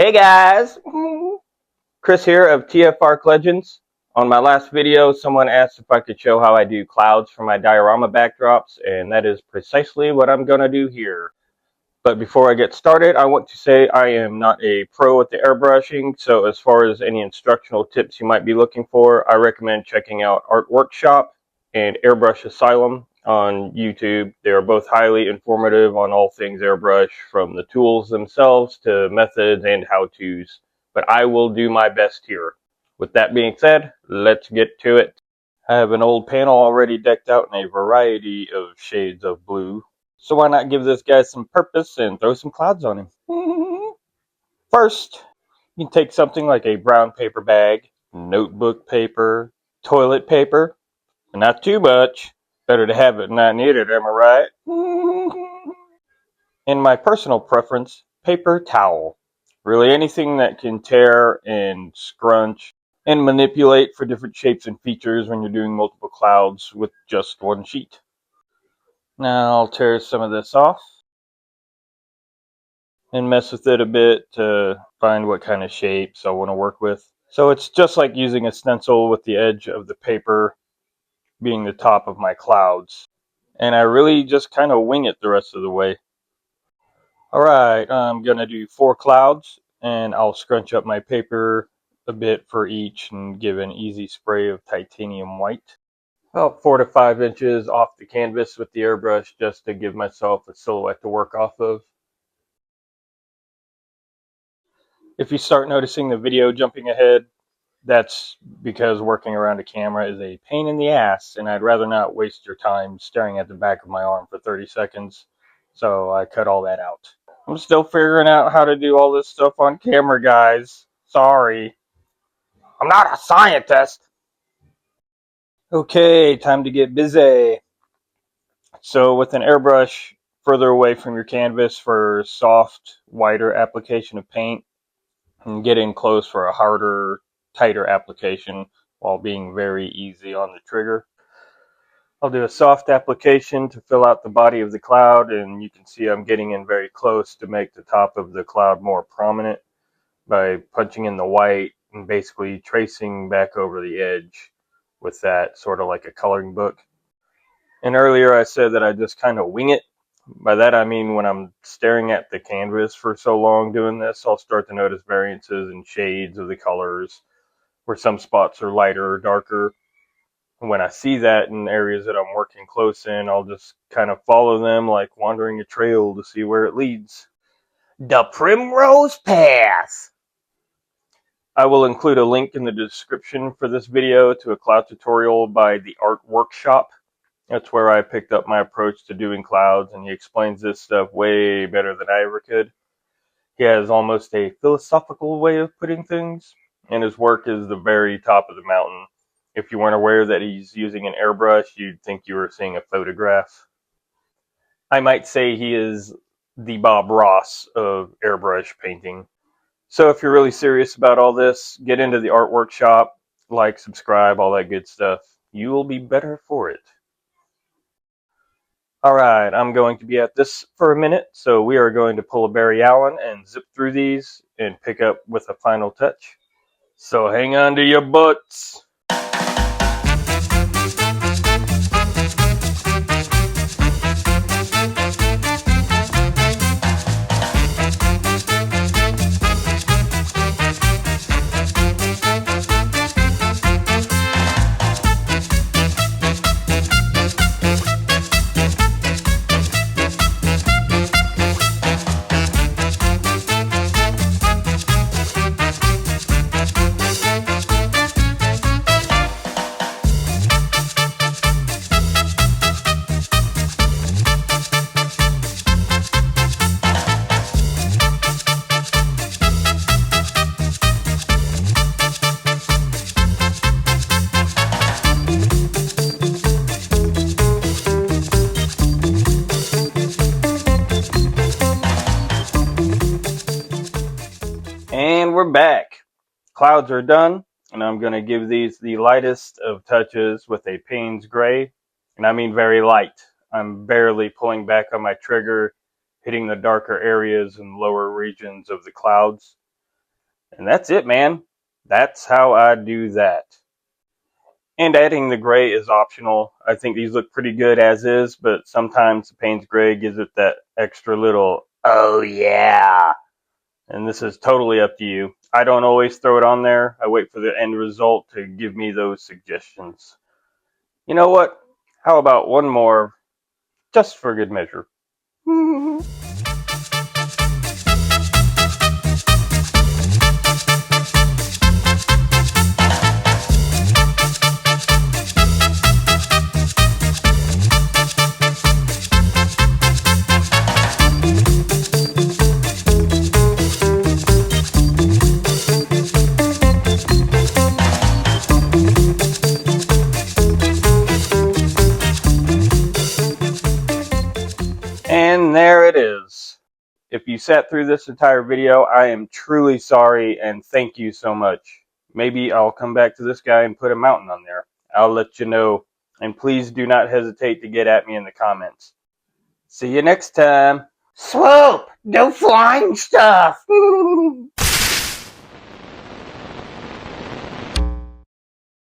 Hey guys, Chris here of TF Arc Legends. On my last video, someone asked if I could show how I do clouds for my diorama backdrops, and that is precisely what I'm going to do here. But before I get started, I want to say I am not a pro at the airbrushing, so as far as any instructional tips you might be looking for, I recommend checking out Art Workshop and Airbrush Asylum on YouTube. They are both highly informative on all things airbrush, from the tools themselves to methods and how-tos, but I will do my best here. With that being said, let's get to it. I have an old panel already decked out in a variety of shades of blue, so why not give this guy some purpose and throw some clouds on him? First, you can take something like a brown paper bag, notebook paper, toilet paper, and not too much. Better to have it than not need it, am I right? In my personal preference, paper towel. Really anything that can tear and scrunch and manipulate for different shapes and features when you're doing multiple clouds with just one sheet. Now I'll tear some of this off and mess with it a bit to find what kind of shapes I want to work with. So it's just like using a stencil with the edge of the paper being the top of my clouds. And I really just kind of wing it the rest of the way. Alright, I'm going to do 4 clouds, and I'll scrunch up my paper a bit for each and give an easy spray of titanium white. About 4 to 5 inches off the canvas with the airbrush, just to give myself a silhouette to work off of. If you start noticing the video jumping ahead, that's because working around a camera is a pain in the ass, and I'd rather not waste your time staring at the back of my arm for 30 seconds, so I cut all that out. I'm still figuring out how to do all this stuff on camera, guys. Sorry. I'm not a scientist. Okay, time to get busy. So with an airbrush further away from your canvas for soft, wider application of paint, and get in close for a harder, tighter application while being very easy on the trigger. I'll do a soft application to fill out the body of the cloud, and you can see I'm getting in very close to make the top of the cloud more prominent by punching in the white and basically tracing back over the edge with that, sort of like a coloring book. And earlier I said that I just kind of wing it. By that I mean when I'm staring at the canvas for so long doing this, I'll start to notice variances in shades of the colors, where some spots are lighter or darker. And when I see that in areas that I'm working close in, I'll just kind of follow them like wandering a trail to see where it leads. The Primrose Path! I will include a link in the description for this video to a cloud tutorial by the Art Workshop. That's where I picked up my approach to doing clouds, and he explains this stuff way better than I ever could. He has almost a philosophical way of putting things, and his work is the very top of the mountain. If you weren't aware that he's using an airbrush, you'd think you were seeing a photograph. I might say he is the Bob Ross of airbrush painting. So if you're really serious about all this, get into the Art Workshop, like, subscribe, all that good stuff. You will be better for it. Alright, I'm going to be at this for a minute, so we are going to pull a Barry Allen and zip through these and pick up with a final touch. So hang on to your butts. And we're back. Clouds are done, and I'm going to give these the lightest of touches with a Payne's Gray, and I mean very light. I'm barely pulling back on my trigger, hitting the darker areas and lower regions of the clouds. And that's it, man. That's how I do that. And adding the gray is optional. I think these look pretty good as is, but sometimes the Payne's gray gives it that extra little, oh yeah. And this is totally up to you. I don't always throw it on there. I wait for the end result to give me those suggestions. You know what? How about one more, just for good measure? And there it is. If you sat through this entire video, I am truly sorry and thank you so much. Maybe I'll come back to this guy and put a mountain on there. I'll let you know. And please do not hesitate to get at me in the comments. See you next time. Swoop! No flying stuff!